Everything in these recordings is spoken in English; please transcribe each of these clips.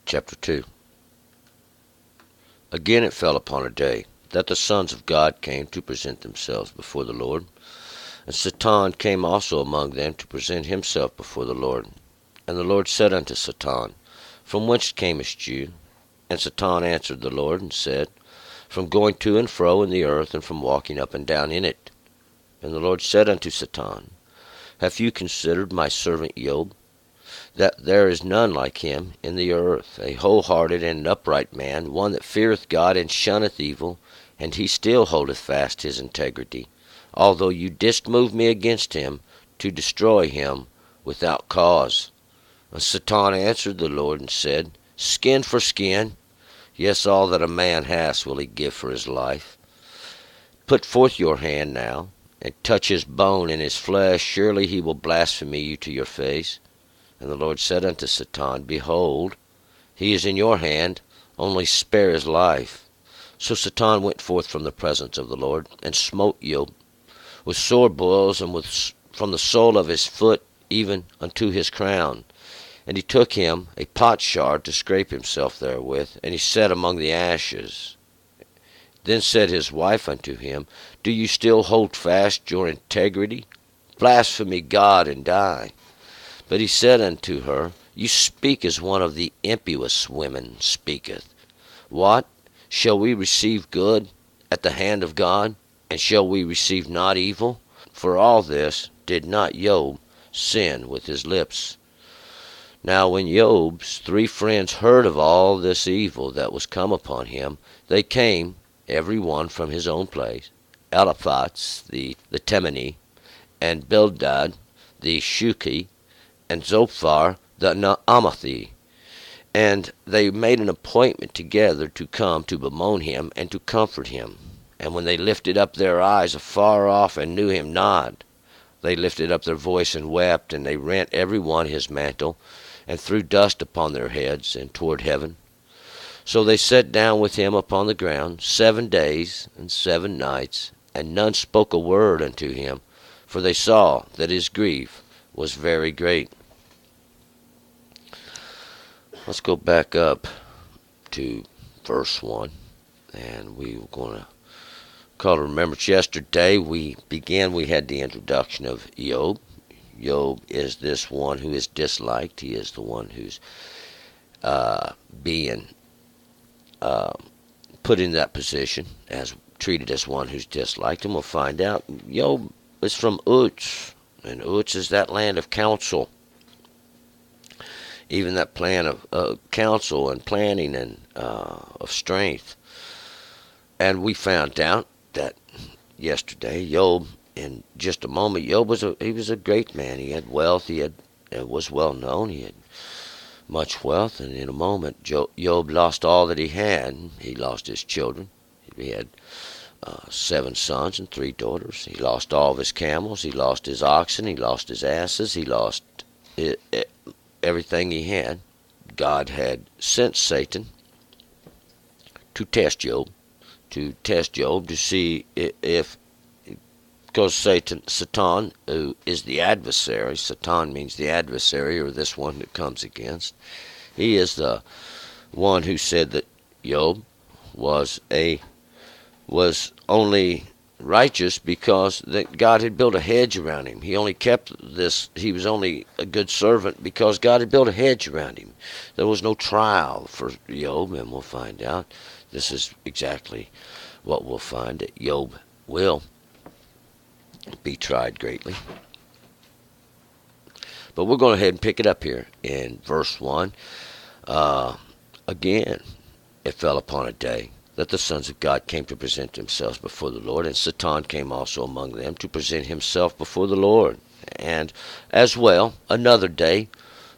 Chapter 2. Again it fell upon a day that the sons of God came to present themselves before the Lord. And Satan came also among them to present himself before the Lord. And the Lord said unto Satan, From whence camest you? And Satan answered the Lord, and said, From going to and fro in the earth, and from walking up and down in it. And the Lord said unto Satan, Have you considered my servant Job, that there is none like him in the earth, a wholehearted and an upright man, one that feareth God and shunneth evil, and he still holdeth fast his integrity, although you didst move me against him to destroy him without cause? And Satan answered the Lord and said, Skin for skin, yes, all that a man has will he give for his life. Put forth your hand now, and touch his bone and his flesh, surely he will blaspheme you to your face. And the Lord said unto Satan, Behold, he is in your hand, only spare his life. So Satan went forth from the presence of the Lord, and smote Job with sore boils, and from the sole of his foot even unto his crown. And he took him a potsherd to scrape himself therewith, and he sat among the ashes. Then said his wife unto him, Do you still hold fast your integrity? Blaspheme God and die. But he said unto her, You speak as one of the impious women speaketh. What? Shall we receive good at the hand of God, and shall we receive not evil? For all this did not Job sin with his lips. Now when Job's 3 friends heard of all this evil that was come upon him, they came, every one from his own place, Eliphaz the Temani, and Bildad the Shuki, and Zophar the Naamathi. And they made an appointment together to come to bemoan him and to comfort him. And when they lifted up their eyes afar off and knew him not, they lifted up their voice and wept, and they rent every one his mantle, and threw dust upon their heads, and toward heaven. So they sat down with him upon the ground 7 days and 7 nights, and none spoke a word unto him, for they saw that his grief was very great. Let's go back up to verse 1, and we were going to call to remembrance yesterday. We had the introduction of Job. Job is this one who is disliked. He is the one who's being put in that position, as treated as one who's disliked. And we'll find out Job is from Uz, and Uz is that land of counsel. Even that plan of counsel and planning and of strength. And we found out that yesterday, Job, in just a moment, Job was a great man. He had wealth. He was well known. He had much wealth. And in a moment, Job lost all that he had. He lost his children. He had 7 sons and 3 daughters. He lost all of his camels. He lost his oxen. He lost his asses. He lost everything he had. God had sent Satan to test Job, to see if, because Satan, who is the adversary, Satan means the adversary, or this one that comes against. He is the one who said that Job was only righteous because that God had built a hedge around him. He was only a good servant because God had built a hedge around him. There was no trial for Job, and we'll find out this is exactly what we'll find, that Job will be tried greatly. But we're going to go ahead and pick it up here in verse 1. Again, it fell upon a day that the sons of God came to present themselves before the Lord, and Satan came also among them to present himself before the Lord. And as well, another day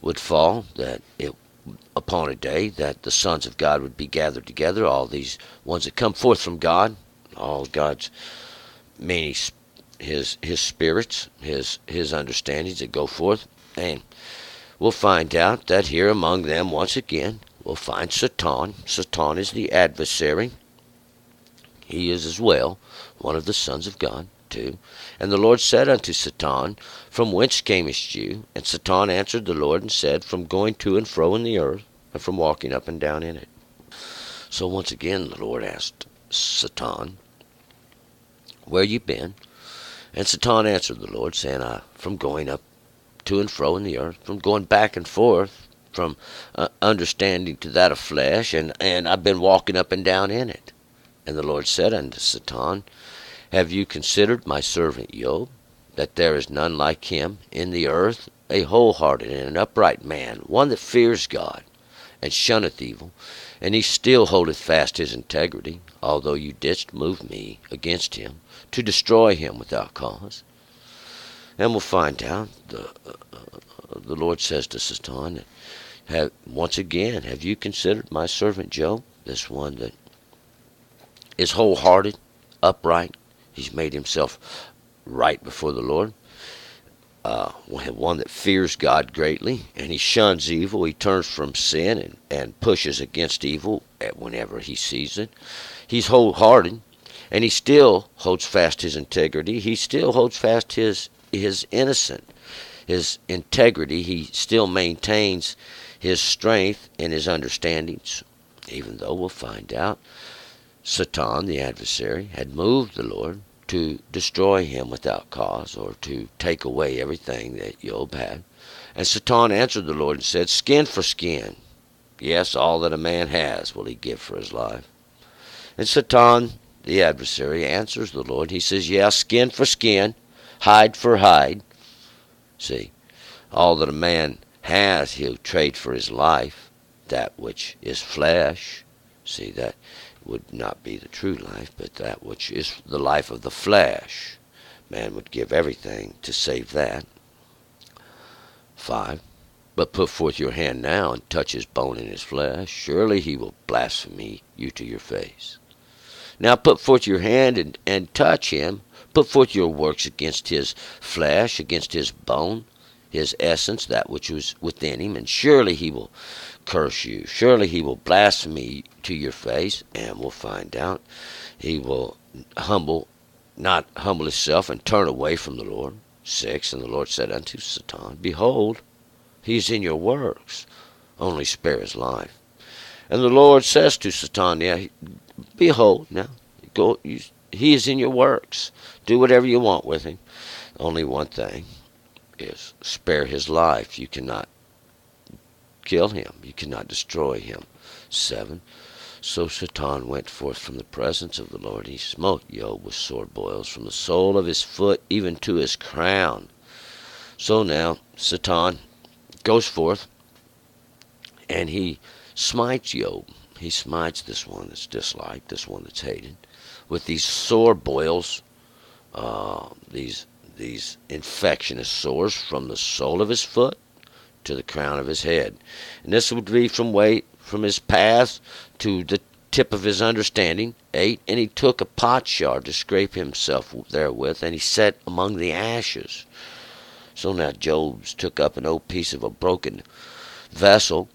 would fall, upon a day that the sons of God would be gathered together, all these ones that come forth from God, all God's many, his spirits, his understandings that go forth. And we'll find out that here among them, once again, we'll find Satan. Satan is the adversary. He is as well one of the sons of God too. And the Lord said unto Satan, From whence camest you? And Satan answered the Lord and said, From going to and fro in the earth, and from walking up and down in it. So once again the Lord asked Satan, "Where you been?" And Satan answered the Lord, saying, "From going up to and fro in the earth, from going back and forth, from understanding to that of flesh, and I've been walking up and down in it." And the Lord said unto Satan, "Have you considered my servant Job, that there is none like him in the earth, a wholehearted and an upright man, one that fears God, and shunneth evil, and he still holdeth fast his integrity, although you didst move me against him, to destroy him without cause?" And we'll find out, the Lord says to Satan, once again, "Have you considered my servant Job, this one that is wholehearted, upright? He's made himself right before the Lord. One that fears God greatly, and he shuns evil. He turns from sin and pushes against evil whenever he sees it. He's wholehearted, and he still holds fast his integrity. He still holds fast his innocence, his integrity. He still maintains his strength and his understandings, even though we'll find out Satan, the adversary, had moved the Lord to destroy him without cause, or to take away everything that Job had. And Satan answered the Lord and said, "Skin for skin. Yes, all that a man has will he give for his life." And Satan, the adversary, answers the Lord. He says, "Yeah, skin for skin, hide for hide." See, all that a man has he'll trade for his life, that which is flesh. See, that would not be the true life, but that which is the life of the flesh. Man would give everything to save that. 5. But put forth your hand now and touch his bone and his flesh. Surely he will blaspheme you to your face. Now put forth your hand and touch him. Put forth your works against his flesh, against his bone, his essence, that which was within him, and surely he will curse you. Surely he will blaspheme to your face, and we'll find out he will not humble himself and turn away from the Lord. 6. And the Lord said unto Satan, "Behold, he is in your works, only spare his life." And the Lord says to Satan, "Yeah, behold, now go. He is in your works. Do whatever you want with him. Only one thing is spare his life. You cannot kill him. You cannot destroy him." 7. So Satan went forth from the presence of the Lord. He smote Job with sore boils from the sole of his foot even to his crown. So now Satan goes forth and he smites Job. He smites this one that's disliked, this one that's hated, with these sore boils, these infectious sores from the sole of his foot to the crown of his head. And this would be from his path to the tip of his understanding. 8. And he took a potsherd to scrape himself therewith, and he sat among the ashes. So now Job's took up an old piece of a broken vessel,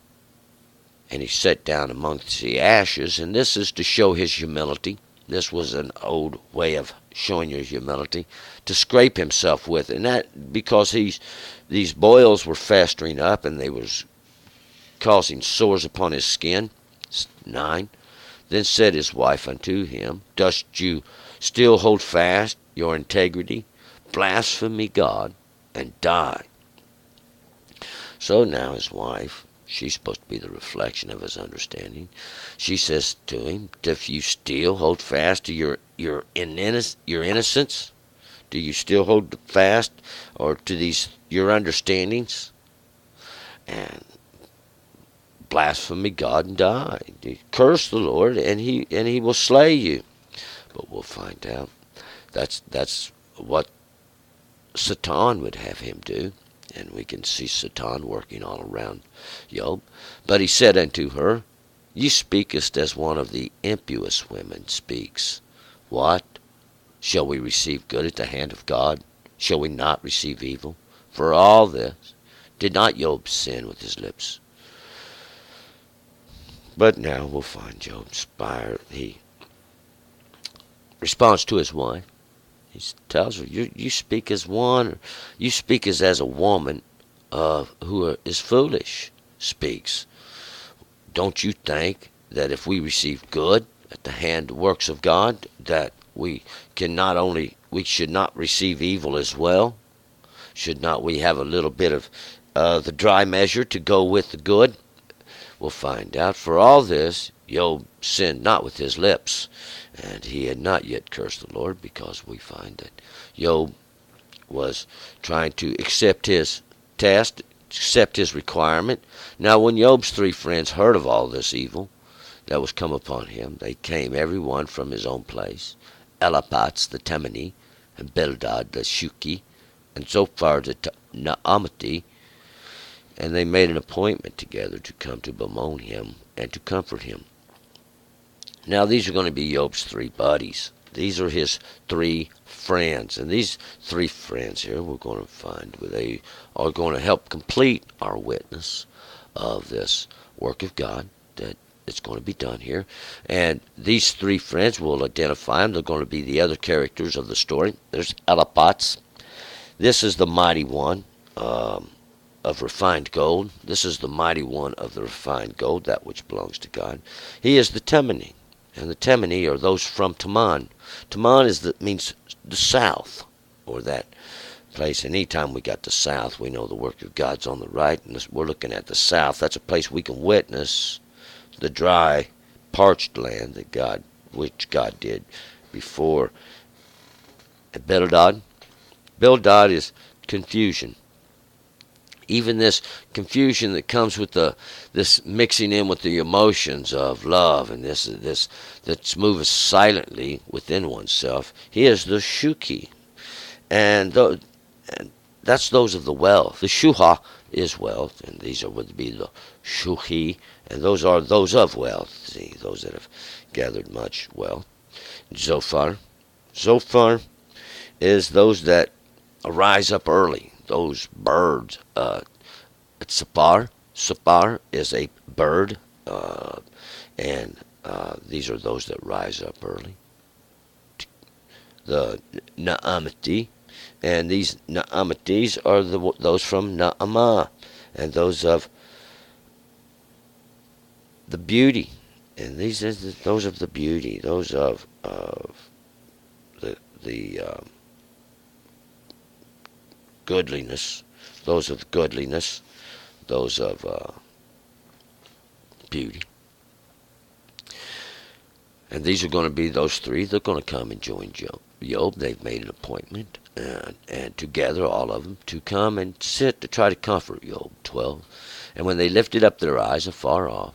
and he sat down amongst the ashes, and this is to show his humility. This was an old way of showing your humility, to scrape himself with, and that because these boils were festering up, and they was causing sores upon his skin. 9. Then said his wife unto him, "Dost you still hold fast your integrity? Blaspheme God, and die." So now his wife, she's supposed to be the reflection of his understanding. She says to him, "If you still hold fast to your innocence, do you still hold fast or to your understandings? And blaspheme God and die. Curse the Lord, and he will slay you." But we'll find out that's what Satan would have him do. And we can see Satan working all around Job. But he said unto her, "Ye speakest as one of the impious women speaks. What? Shall we receive good at the hand of God? Shall we not receive evil? For all this did not Job sin with his lips?" But now we'll find Job inspired. He responds to his wife. He tells her, you speak as one, you speak as a woman who is foolish speaks. don't you think that if we receive good at the hand works of God, that we should not receive evil as well? Should not we have a little bit of the dry measure to go with the good? We'll find out. For all this, Job sinned not with his lips, and he had not yet cursed the Lord, because we find that Job was trying to accept his test, accept his requirement. Now when Job's three friends heard of all this evil that was come upon him, they came every one from his own place, Eliphaz the Temani, and Bildad the Shuki, and Zophar the Naamati, and they made an appointment together to come to bemoan him and to comfort him. Now these are going to be Job's three buddies. These are his three friends. And these three friends here, we're going to find where they are going to help complete our witness of this work of God that is going to be done here. And these three friends, we'll identify them. They're going to be the other characters of the story. There's Eliphaz. This is the mighty one of refined gold. This is the mighty one of the refined gold, that which belongs to God. He is the Temani. And the Temani are those from Teman. Teman means the south, or that place. Anytime we got the south, we know the work of God's on the right, and we're looking at the south. That's a place we can witness the dry, parched land which God did before. And Bildad is confusion. Even this confusion that comes with this mixing in with the emotions of love and this that's moving silently within oneself. He is the Shuki, and that's those of the wealth. The Shuha is wealth, and these would be the Shuhi, and those are those of wealth. See, those that have gathered much wealth. Zophar is those that arise up early. Those birds. Sapar is a bird, and these are those that rise up early. The Naamati, and these Naamatis are those from Naamah, and those of the beauty, and these are those of the beauty, those of the goodliness, those of goodliness, those of beauty. And these are going to be those three. They're going to come and join Job. They've made an appointment, and together, all of them, to come and sit to try to comfort Job. 12. And when they lifted up their eyes afar off,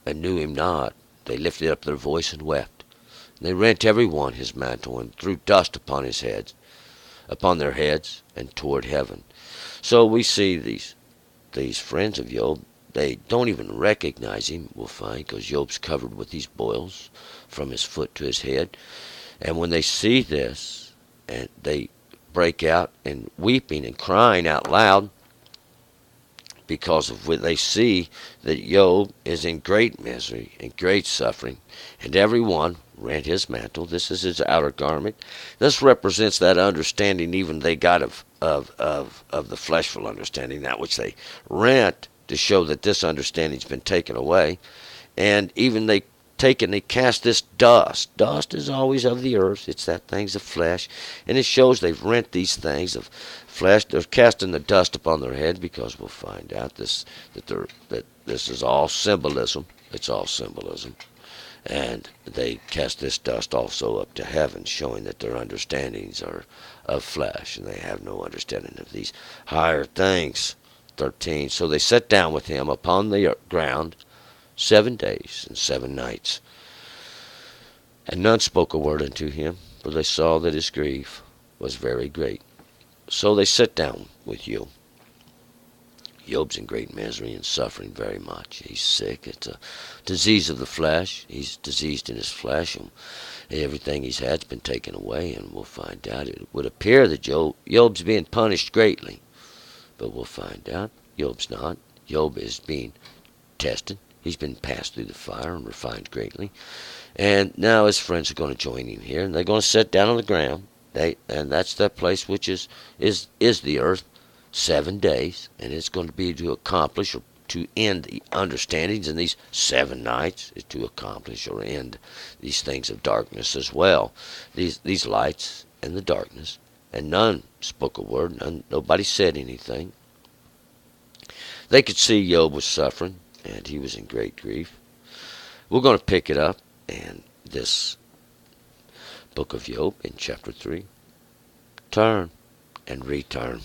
and knew him not, they lifted up their voice and wept. And they rent every one his mantle, and threw dust upon their heads, and toward heaven. So we see these friends of Job, they don't even recognize him, we'll find, because Job's covered with these boils from his foot to his head. And when they see this, and they break out in weeping and crying out loud, because of what they see that Job is in great misery and great suffering, and every one rent his mantle. This is his outer garment. This represents that understanding even they got of the fleshful understanding, that which they rent, to show that this understanding's been taken away. And even they cast this dust. Dust is always of the earth. It's that things of flesh. And it shows they've rent these things of flesh. They're casting the dust upon their head, because we'll find out that this is all symbolism. It's all symbolism. And they cast this dust also up to heaven, showing that their understandings are of flesh, and they have no understanding of these higher things. 13. So they sat down with him upon the ground 7 days and 7 nights. And none spoke a word unto him, for they saw that his grief was very great. So they sat down with Job. Job's in great misery and suffering very much. He's sick. It's a disease of the flesh. He's diseased in his flesh, and everything he's had's been taken away, and we'll find out. It would appear that Job's being punished greatly, but we'll find out Job's not. Job is being tested. He's been passed through the fire and refined greatly. And now his friends are going to join him here, and they're going to sit down on the ground. And that's that place which is the earth, 7 days, and it's going to be to accomplish or to end the understandings, and these 7 nights is to accomplish or end these things of darkness as well. These lights and the darkness, and none spoke a word, nobody said anything. They could see Job was suffering, and he was in great grief. We're going to pick it up in this book of Job in chapter 3. Turn and return.